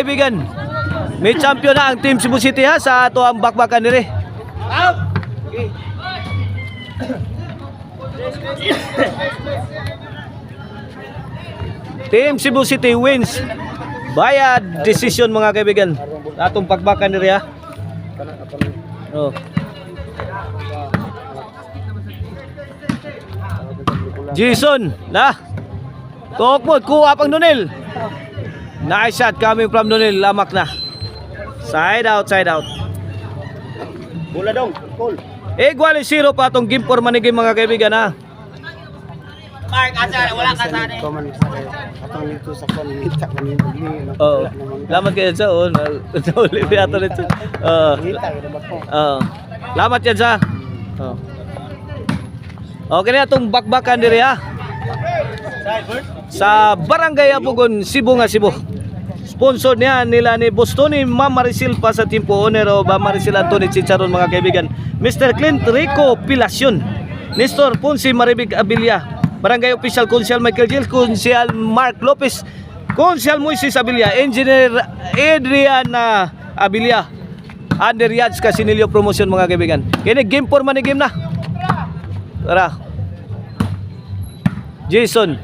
Kaibigan, may champion na ang Team Cebu City ha sa ato ang bakbakan nire. Team Cebu City wins by a decision mga kaibigan. Atong bakbakan nire ha. Oh. Jason, na. Tokmod, kuha pang Nonel. Nice shot coming from Nonel, lamak na. Side out, side out. Bola dong, goal. Igual 0 pa atong game for manigim mga kaibigan ha. Mark, asa, wala ka sa akin. Komen sa atong nito sa kon kita kanino ni. Oh. Lamat kayo sa on. Uli pa ato nito. Lamat yan sa. Oh. Okay na itong bakbakan diri ha. Sa Barangay Abugon, Cebu nga Cebu. Sponsor niya nila ni Boston ni Ma'am Maricel pa sa Timpo Owner o Ma'am Maricel Anthony Chicharon mga kaibigan. Mr. Clint Rico Pilacion, Nestor Ponce Maribig Abilia, Barangay Official Consial Michael Gil, Consial Mark Lopez, Consial Moises Abilia, Engineer Adrian Abilia, Under Yads Casinilio Promotion mga kaibigan. Kini game for money game na. Tara. Jason.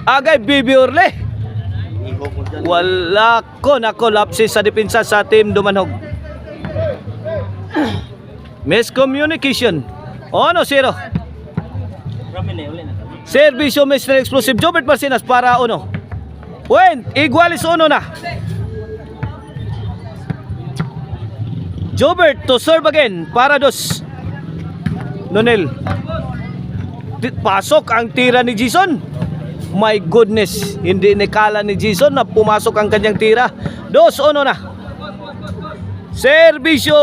Agay Bibi Orle. Wala ko nako lapses sa depensa sa team Dumanhog. Miscommunication. 1-0. Servisyo Mr. Explosive Jobert Marcinas para 1. Point, igualis 1 na. Jobert to serve again para 2. Nonel. Pasok ang tira ni Jason. My goodness, hindi nakala ni Jason na pumasok ang kanyang tira. 2-1 na. Servisyo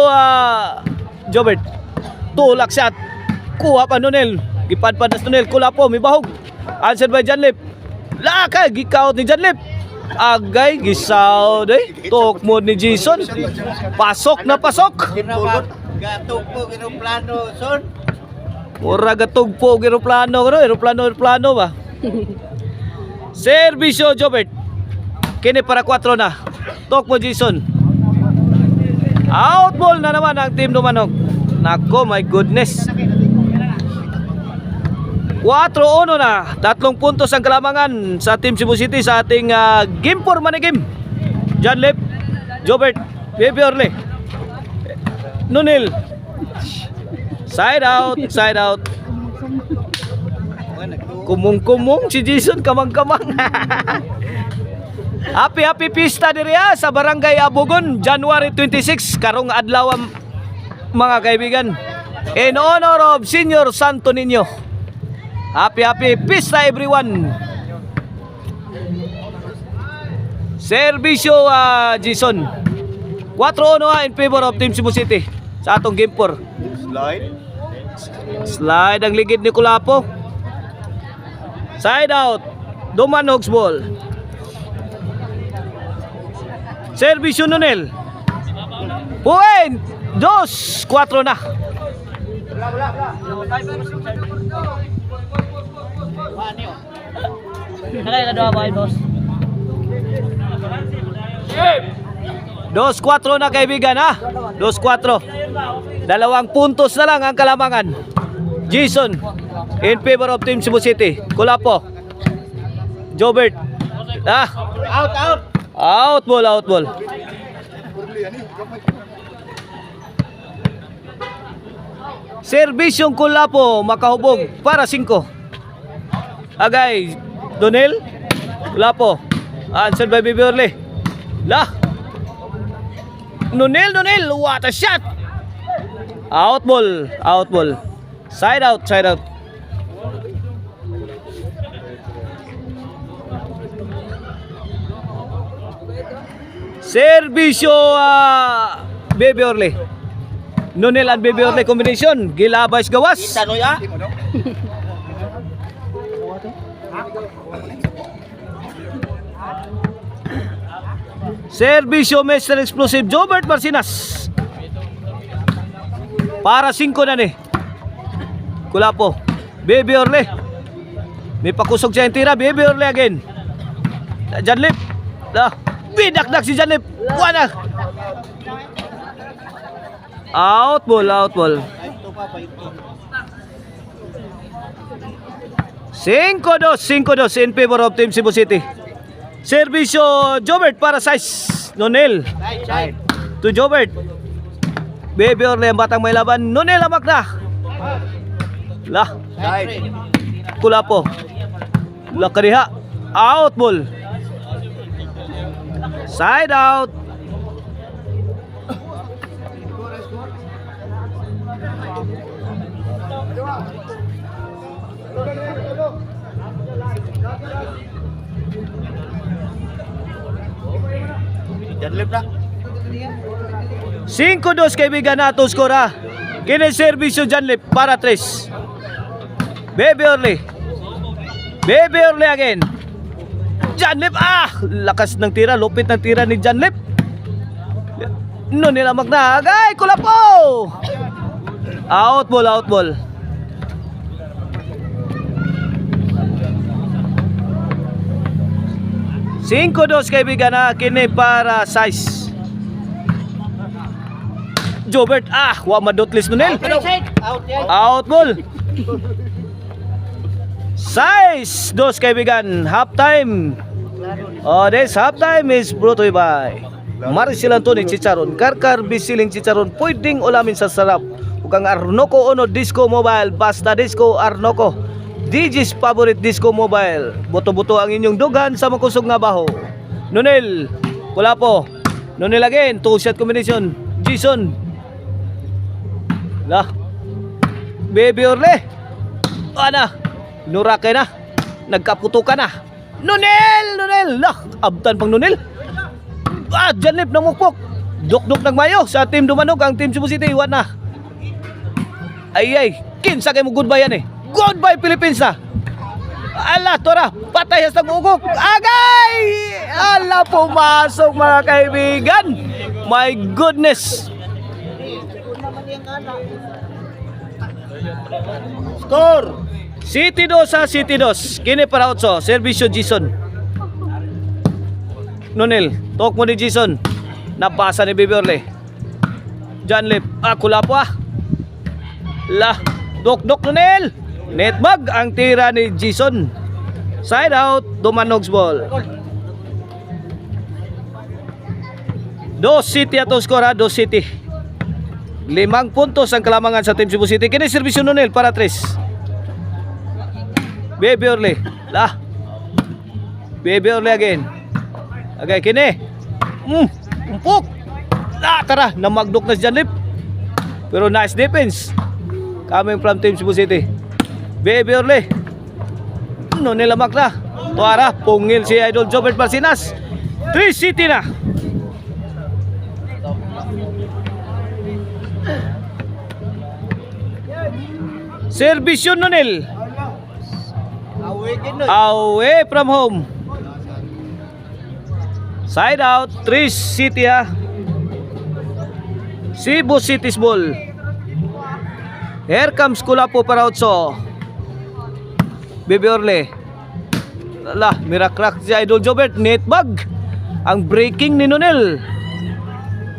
Jobert. Tulak shot. Kuha pa Nonel. Gipadpad na Nonel. Kulapo, may bahog. Answered by Janlip. Laka, gikaut ni Janlip. Agay, gisaw day. Talk mode ni Jason. Pasok na pasok. Gatog po, ginoplano, son. Mura gatog po, aeroplano ba? Servisyo Jobert. Kini para 4 na. Talk mo Jason. Out ball na naman ang team Dumanhog. Nako, my goodness. 4-1 na. 3 puntos ang kalamangan sa Team Cebu City sa ating game for money game. John Lep, Jobert, Baby Orle, Nonel. Side out, side out. Kumong-kumong si Jason, kamang-kamang. Happy pista diri sa Barangay Abugon, January 26 karong adlaw mga kaibigan. In honor of Senior Santo Niño. Happy pista everyone. Servisyo Jason. 4-1 in favor of Team Cebu City sa atong game 4. Slide ang ligid ni Kulapo. Side out. Dumanhog's ball. Servisyo Nonel. Point. 2-4 na. Nakay ka doon ba, boss? 2-4 na kaibigan ha. 2-4. 2 puntos na lang ang kalamangan. Jason in favor of Team Cebu City. Kulapo. Jobert. Out ball. Serbisyong Kulapo makahubog para 5. Agay Donel. Kulapo. Answered by Bibi Orle. Nonel, what a shot. Out ball. Side out. Servisyo Baby Orle. Nonel and Baby Orle combination. Gilabas gawas. Sanoy Servisyo Mr. Explosive Jobert Marcinas. Para 5 na ni. Kulapo. Baby Orle. May pakusog siya yung tira. Baby Orle again. Janlip. Bidakdak si Janip. Wala. Out ball, out ball. 5-2, 5-2 in favor of Team Cebu City. Servisyo Jobert para size. Nonel. To Jobert. Baby Orle ang batang may laban. Nonel amak na. Lah. Kulapo. Lakariha. Out ball. Side out. Janlip na. 5-2 kaibigan na itong skora. Kini servisyo Janlip para 3. Baby Orle. Baby Orle again. Janlip, lakas ng tira, lupit ng tira ni Janlip. Nilamak na, agay, kulapo. Out ball, out ball. Cinco dos kaibigan na kini para size. Jobert, wa madotlis nunel. Out ball. Size dos kaibigan, half time. This half time is brought to you by Maricel Antoni Chicharon. Karkar bisiling chicharon, pwedeng ulamin sa sarap. Ukang Arnoco Ono Disco Mobile, basta Disco Arnoco. DJ's favorite Disco Mobile. Buto-buto ang inyong dugan sa makusog nga baho. Nonel, Kulapo. Nonel again, 2-shot combination. Jason. Lah. Baby Orle. Ana. Nurakay na. Nagkaputukan na. Nonel. Lah. Abtan pang Nonel. Janip ng mukpok. Duk-duk ng mayo sa team Dumanog. Ang team Cebu City. Iwan na. Ay. Kinsa kayo mo goodbye yan eh. Goodbye Philippines na. Ala, tora, patay sa mugok. Agay! Ala, pumasok mga kaibigan. My goodness. Score! City 2 sa City 2. Kini para 8. Servisyo Jason. Nonel, talk mo ni Jason. Napasa ni Baby Orle. Janlip, Kulapo Lah, dok Nonel. Netbag ang tira ni Jason. Side out, Dumanog's ball. 2 City ato skora, 2 City. 5 puntos ang kalamangan sa Team Cebu City. Kini servisyo Nonel para 3. Baby Orle. Lah. Baby Orle again. Agay kini. Umpok. Tara, namagdok na si Janlip. Pero nice defense coming from Team Cebu City. Baby Orle. Nilamak na. Tuara, pungil si Idol Jobert Barcinas. 3 City na. Servisyo Nonel. Away from home. Side out, 3 City Cebu City's ball. Here comes Kulapo para 8. Baby Orle. Lah, mirakrak si Idol Jobert. Netbag. Ang breaking ni Nonel.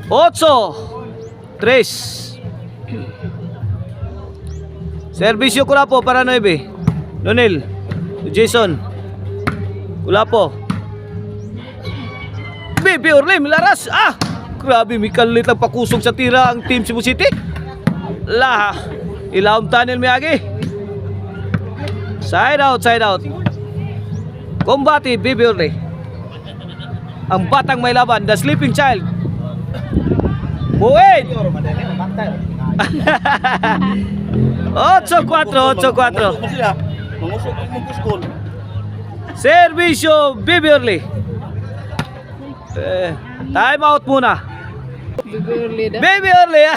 8-3. Servisyo Kulapo para 9. Nonel. Jason. Kulapo. Baby Orle, milaras. Grabe, may kalit ang pakusog sa tira ang Team Cebu City. Lah, ilawang tunnel miyagi. Side out. Kombati, Baby Orle. Ang batang may laban, the sleeping child. Buwait. 8-4. Servisyo, Baby Orle. Time out muna. Baby Orle.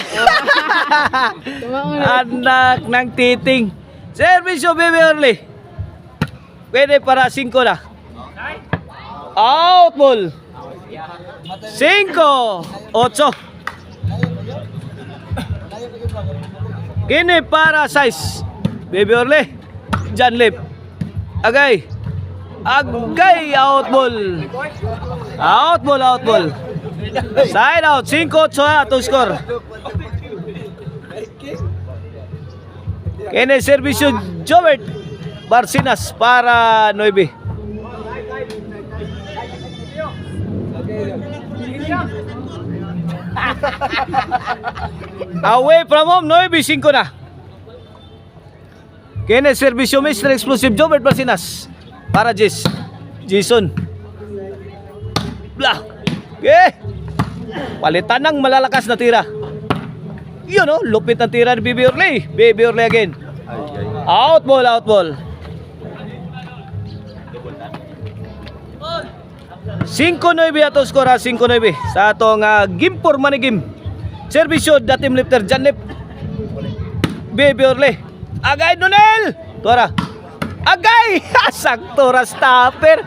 Anak ng titing. Servisyo Baby Orle. Pwede para 5 na. Out ball. 5-8. Kini para 6. Baby Orle. Janlip. Agay. Agay, out ball. Out ball. Side out, 5-8 atong score. Kene servisyo Jobert Barcinas para 9. Away from home, 9-5 na. Kene servisyo Mr. Explosive Jobert Barcinas para Jason. Blah. Okay. Palitan ng malalakas na tira. Yun oh, lupit ang tira ni Baby Orley. Baby Orley again. Out ball. 5-9 ato skor, 5-9 sa atong Gimpor Manigim. Servisyo dating lifter Janlip. Baby Orley. Agay Nonel. Tuara. Agay! Sakto ra stopper.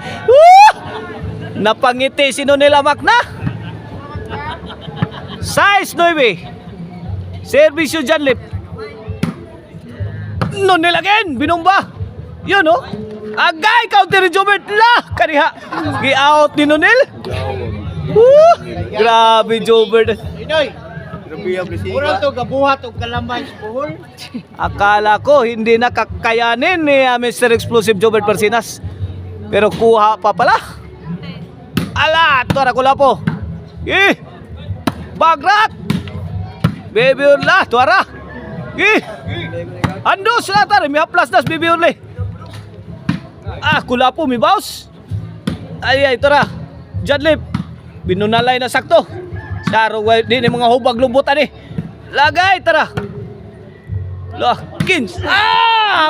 Napangiti si Nonel Amak na. Size 9. Servisyo Janlip. Nonel again. Binomba. Yun oh. Agay! Counter ni Jobert. Lah! Kaniha. Gi-out ni Nonel. Grabe Jobert. Inoy. Mura to gabuhat og kalambay sa buhol. Akala ko hindi nakakayanin ni Mr. Explosive Jobert Barcinas. Pero kuha pa pala. Ala, tuara ko lapo. Bagrat. Baby Urla, tuara. Ando sila tari, may haplas nas Baby Urla. Kulapo mi boss. Ay, tuara. Jadlip. Binunalay na sakto. Saro di ni mga hubag lumbutan ni. Lagay tara. Lakins.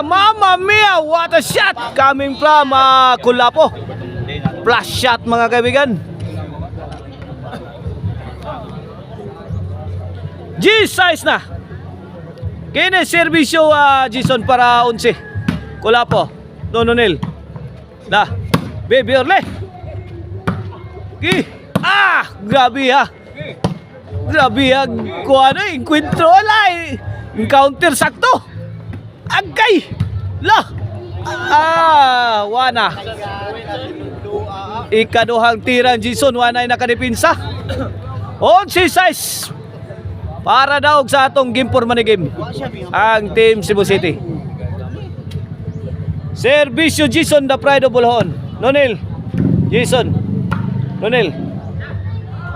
Mama mia, what a shot coming from Kulapo. Flash shot mga kaibigan. G-size na. Kine servisyo Jason para 11. Kulapo. Nononel. Da. Baby Orle. Grabe ha. Grabe ha. Kung ano, encuentro wala encounter sakto. Agay. Wana. Ikaduhang tirang Jason, wana ay nakadipinsa. 11-6 para daw sa atong Gimpor Manigim ang Team Cebu City. Servisyo Jason, the pride of Bulhon. Nonel. Jason. Nonel.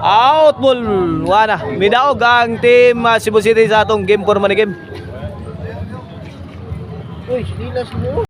Out ball. Wana. Midaog ang Team Cebu City sa atong Gimpor Manigim. Uy, sinilas mo.